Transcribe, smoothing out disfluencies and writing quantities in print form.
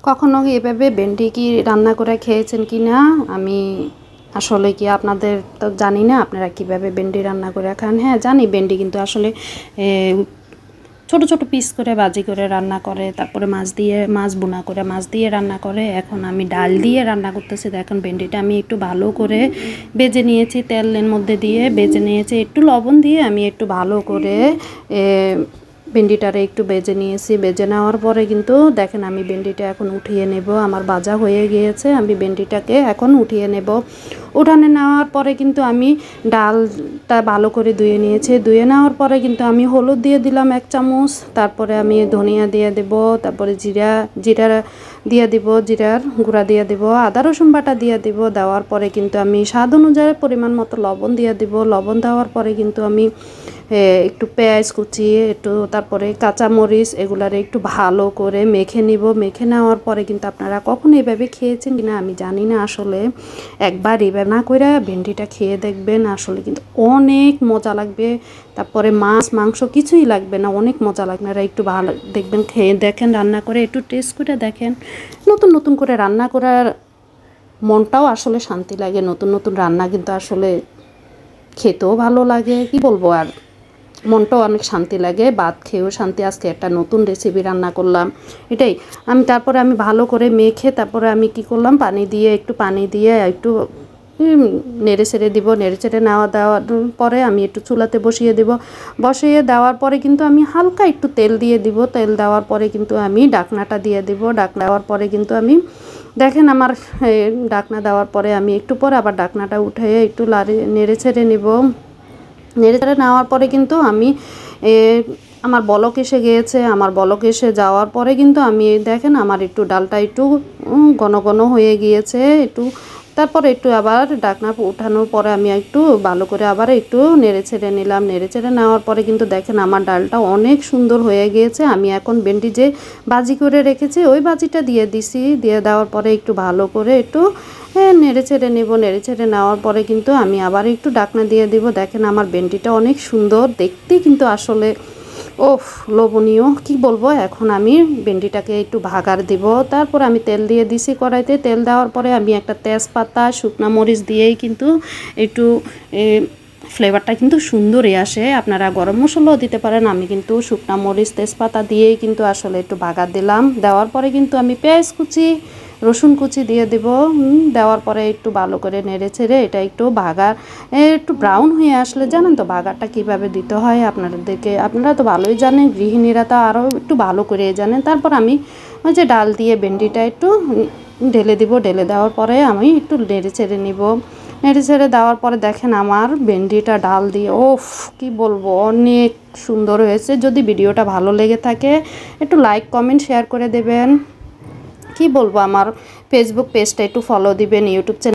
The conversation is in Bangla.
কখনো এভাবে ভেন্ডি কি রান্না করে খেয়েছেন কি না? আমি আসলে কি আপনাদের তো জানি না আপনারা কিভাবে ভেন্ডি রান্না করে খান। হ্যাঁ জানি, ভেন্ডি কিন্তু আসলে ছোট ছোট পিস করে ভাজি করে রান্না করে, তারপরে মাছ বোনা করে মাছ দিয়ে রান্না করে। এখন আমি ডাল দিয়ে রান্না করতেছি। দেখুন ভেন্ডিটা আমি একটু ভালো করে ভেজে নিয়েছি, তেলের মধ্যে দিয়ে ভেজে নিয়েছি, একটু লবণ দিয়ে আমি একটু ভালো করে ভেন্ডিটারে একটু ভেজে নিয়েছি। ভেজে নেওয়ার পরে কিন্তু দেখেন আমি ভেন্ডিটা এখন উঠিয়ে নেব। আমার ভাজা হয়ে গিয়েছে, আমি ভেন্ডিটাকে এখন উঠিয়ে নেব। উঠানে নেওয়ার পরে কিন্তু আমি ডালটা ভালো করে ধুয়ে নিয়েছি। ধুয়ে নেওয়ার পরে কিন্তু আমি হলুদ দিয়ে দিলাম 1 চামচ, তারপরে আমি ধনিয়া দিয়ে দেব, তারপরে জিরা দিয়ে দিব, জিরার গুঁড়া দিয়ে দিব, আদা রসুন বাটা দিয়ে দিব। দেওয়ার পরে কিন্তু আমি স্বাদ অনুযায়ী পরিমাণ মতো লবণ দিয়ে দিব। লবণ দেওয়ার পরে কিন্তু আমি একটু পেঁয়াজ কুচিয়ে একটু, তারপরে কাঁচামরিচ এগুলারে একটু ভালো করে মেখে নিব। মেখে নেওয়ার পরে কিন্তু আপনারা কখনো এভাবে খেয়েছেন কিনা আমি জানি না, আসলে একবার এভাবে না করে ভেন্ডিটা খেয়ে দেখবেন, আসলে কিন্তু অনেক মজা লাগবে। তারপরে মাছ মাংস কিছুই লাগবে না, অনেক মজা লাগবে। আর একটু ভালো দেখবেন, খেয়ে দেখেন, রান্না করে একটু টেস্ট করে দেখেন। নতুন নতুন করে রান্না করার মনটাও আসলে শান্তি লাগে। নতুন নতুন রান্না কিন্তু আসলে খেতেও ভালো লাগে, কি বলবো, আর মনটাও অনেক শান্তি লাগে, ভাত খেয়েও শান্তি। আজকে একটা নতুন রেসিপি রান্না করলাম, এটাই। তারপরে আমি ভালো করে মেখে তারপরে আমি কি করলাম, একটু পানি দিয়ে একটু নেড়ে ছেড়ে দিব। নেড়ে ছেড়ে দেওয়ার পরে আমি একটু চুলাতে বসিয়ে দিব। বসিয়ে দেওয়ার পরে কিন্তু আমি হালকা একটু তেল দিয়ে দিব। তেল দেওয়ার পরে কিন্তু আমি ঢাকনাটা দিয়ে দিব। ঢাকনা দেওয়ার পরে কিন্তু আমি দেখেন আমার ঢাকনা দেওয়ার পরে আমি একটু পরে আবার ঢাকনাটা উঠে একটু নেড়ে ছেড়ে নিব। নেড়ে ছেড়ে নেওয়ার পরে কিন্তু আমি আমার বলক এসে গিয়েছে। আমার বলক এসে যাওয়ার পরে কিন্তু আমি দেখেন আমার একটু ডালটা একটু ঘন ঘন হয়ে গিয়েছে একটু। তারপরে একটু আবার ঢাকনা উঠানোর পরে আমি একটু ভালো করে আবার একটু নেড়ে ছেড়ে নিলাম। নেড়ে ছেড়ে নেওয়ার পরে কিন্তু দেখেন আমার ডালটা অনেক সুন্দর হয়ে গিয়েছে। আমি এখন ভেন্ডি যে ভাজি করে রেখেছি ওই ভাজিটা দিয়ে দিছি। দিয়ে দেওয়ার পরে একটু ভালো করে একটু নেড়ে ছেড়ে নেব। নেড়ে ছেড়ে নেওয়ার পরে কিন্তু আমি আবার একটু ঢাকনা দিয়ে দিব। দেখেন আমার ভেন্ডিটা অনেক সুন্দর দেখতে, কিন্তু আসলে ওফ লোভনীয়, কি বলবো। এখন আমি ভেন্ডিটাকে একটু ভাগার দিব। তারপর আমি তেল দিয়ে দিছি কড়াইতে। তেল দেওয়ার পরে আমি একটা তেজপাতা শুকনো মরিচ দিয়েই কিন্তু একটু ফ্লেভারটা কিন্তু সুন্দরই আসে। আপনারা গরম মশলাও দিতে পারেন, আমি কিন্তু শুকনো মরিচ তেজপাতা দিয়েই কিন্তু আসলে একটু ভাগার দিলাম। দেওয়ার পরে কিন্তু আমি পেঁয়াজ কুচি রসুন কুচি দিয়ে দেব। দেওয়ার পরে একটু ভালো করে নেড়ে ছেড়ে এটা একটু ভাগার একটু ব্রাউন হয়ে আসলে, জানেন তো ভাগারটা কিভাবে দিতে হয়, আপনারা তো ভালোই জানেন, গৃহিণীরা তো আরও একটু ভালো করে জানেন। তারপর আমি ওই যে ডাল দিয়ে ভেন্ডিটা একটু ঢেলে দিব। ঢেলে দেওয়ার পরে আমি একটু নেড়ে ছেড়ে নিব। নেড়ে ছেড়ে দেওয়ার পরে দেখেন আমার ভেন্ডিটা ডাল দিয়ে ওফ কি বলবো অনেক সুন্দর হয়েছে। যদি ভিডিওটা ভালো লেগে থাকে একটু লাইক কমেন্ট শেয়ার করে দেবেন। কি বলবো, আমার ফেসবুক পেজটা একটু ফলো দিবেন, ইউটিউব চ্যানেল